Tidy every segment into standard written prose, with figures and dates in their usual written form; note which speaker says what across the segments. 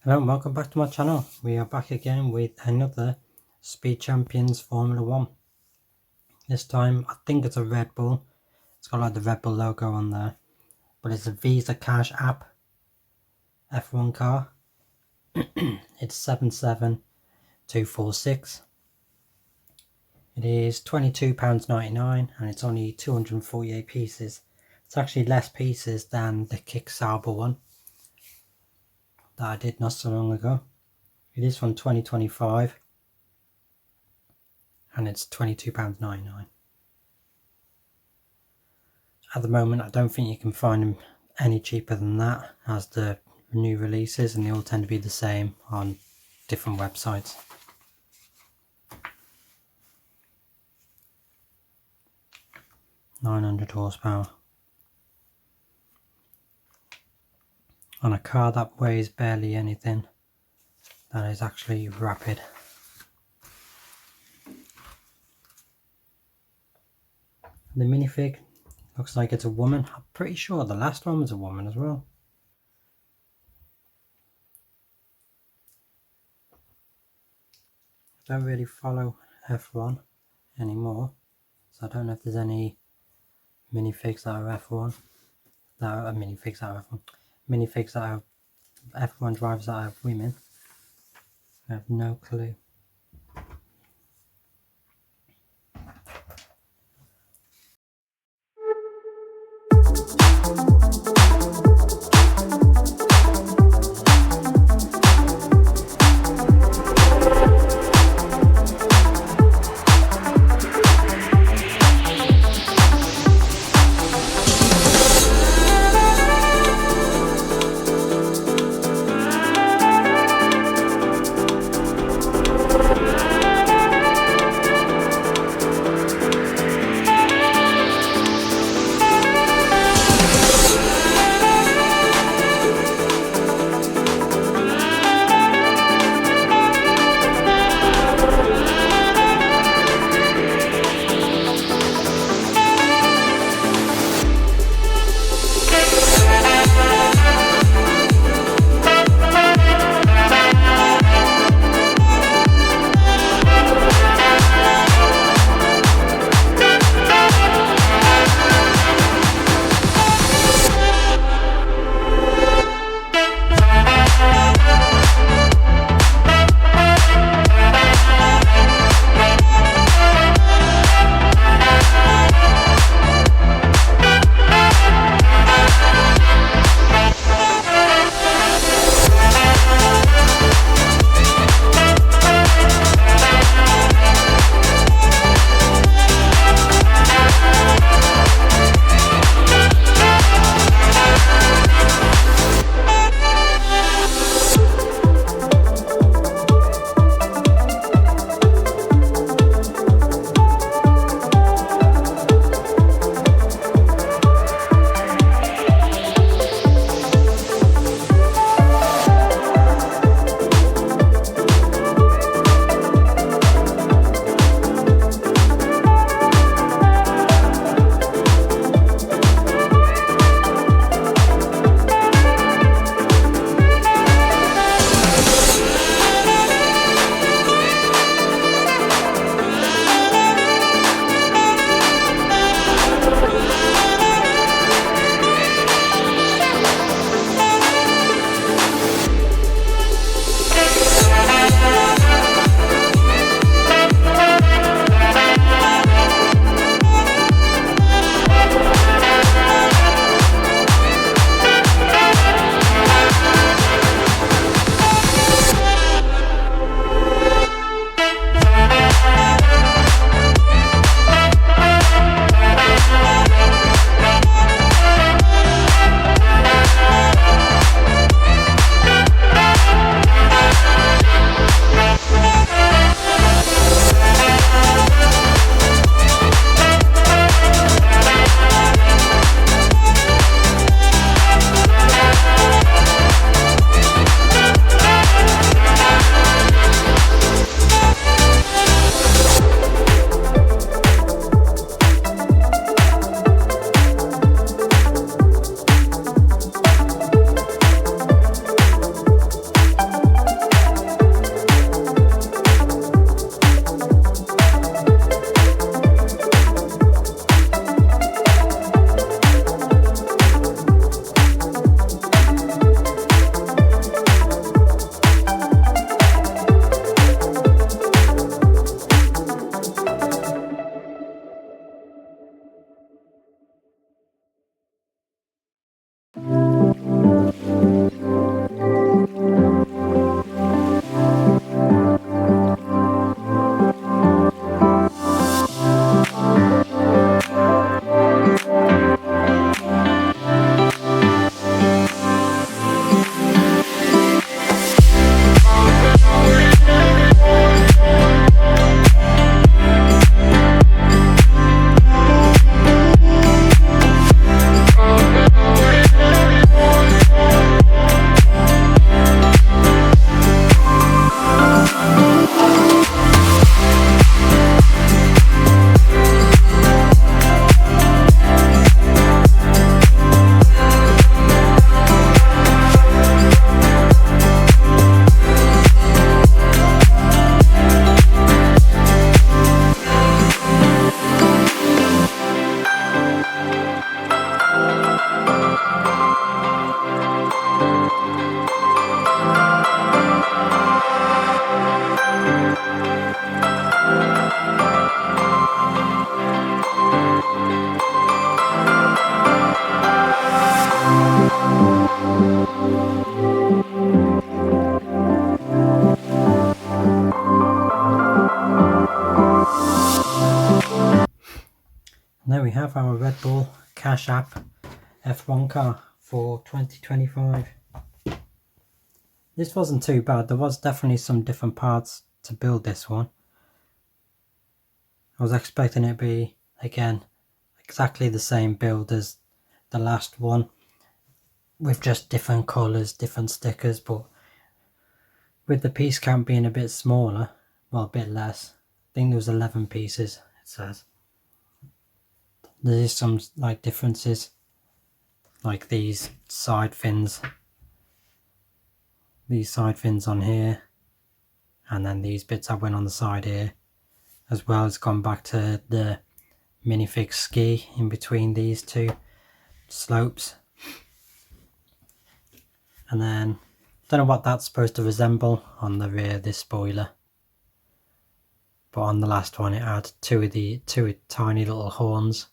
Speaker 1: Hello and welcome back to my channel. We are back again with another Speed Champions Formula 1. This time I think it's a Red Bull. It's got like the Red Bull logo on there. But it's a VCARB app F1 car. It's 77246. It is £22.99 and it's only 248 pieces. It's actually less pieces than the Kickstarter one that I did not so long ago. It is from 2025 and it's £22.99. At the moment I don't think you can find them any cheaper than that as the new releases, and they all tend to be the same on different websites. £900 horsepower on a car that weighs barely anything. That is actually rapid. The minifig looks like it's a woman. I'm pretty sure the last one was a woman as well. I don't really follow F1 anymore, so I don't know if there's any minifigs that are F1. Minifigs that are F1 drivers that are women. I have no clue. have our Red Bull Cash App F1 car for 2025. This wasn't too bad. There was definitely some different parts to build this one. I was expecting it to be, again, exactly the same build as the last one, with just different colours, different stickers, but with the piece count being a bit smaller, well, a bit less. I think there was 11 pieces, it says. There is some like differences, like these side fins on here, and then these bits that went on the side here, as well as gone back to the minifig ski in between these two slopes. And then don't know what that's supposed to resemble on the rear of this spoiler, but on the last one it had two tiny little horns.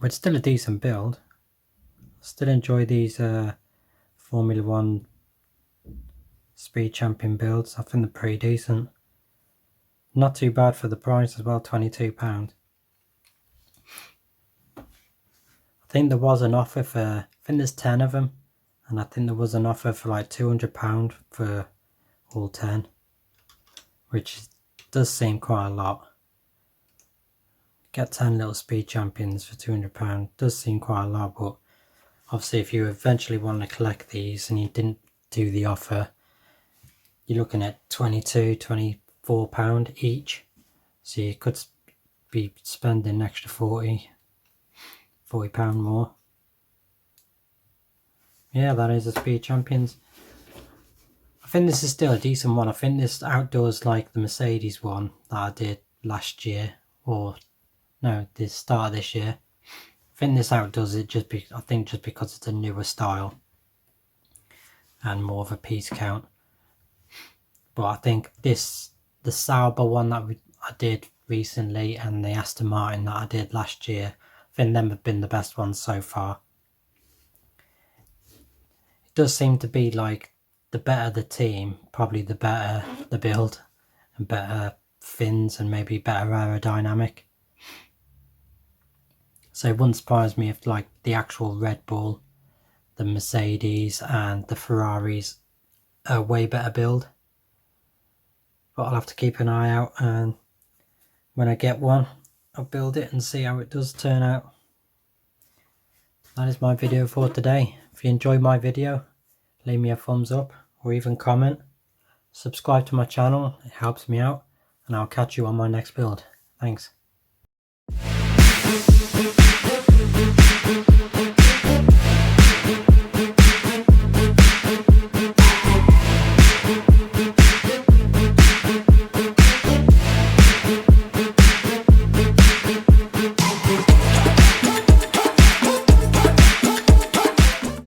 Speaker 1: But it's still a decent build. Still enjoy these Formula 1 Speed Champion builds. I think they're pretty decent. Not too bad for the price as well, £22. I think there was an offer for, I think there's 10 of them, and I think there was an offer for like £200 for all 10, which does seem quite a lot. Get 10 little Speed Champions for £200 does seem quite a lot, but obviously if you eventually want to collect these and you didn't do the offer, you're looking at £22, £24 each, so you could be spending an extra £40 more. Yeah, that is the Speed Champions. I think this is still a decent one. I think this outdoors like the Mercedes one that I did last year, or no, the start of this year. I think this outdoes it just because it's a newer style and more of a piece count. But I think the Sauber one that I did recently and the Aston Martin that I did last year, I think them have been the best ones so far. It does seem to be like the better the team, probably the better the build, and better fins and maybe better aerodynamic. So it wouldn't surprise me if like the actual Red Bull, the Mercedes and the Ferraris are way better build. But I'll have to keep an eye out, and when I get one I'll build it and see how it does turn out. That is my video for today. If you enjoyed my video, leave me a thumbs up or even comment. Subscribe to my channel, it helps me out, and I'll catch you on my next build. Thanks.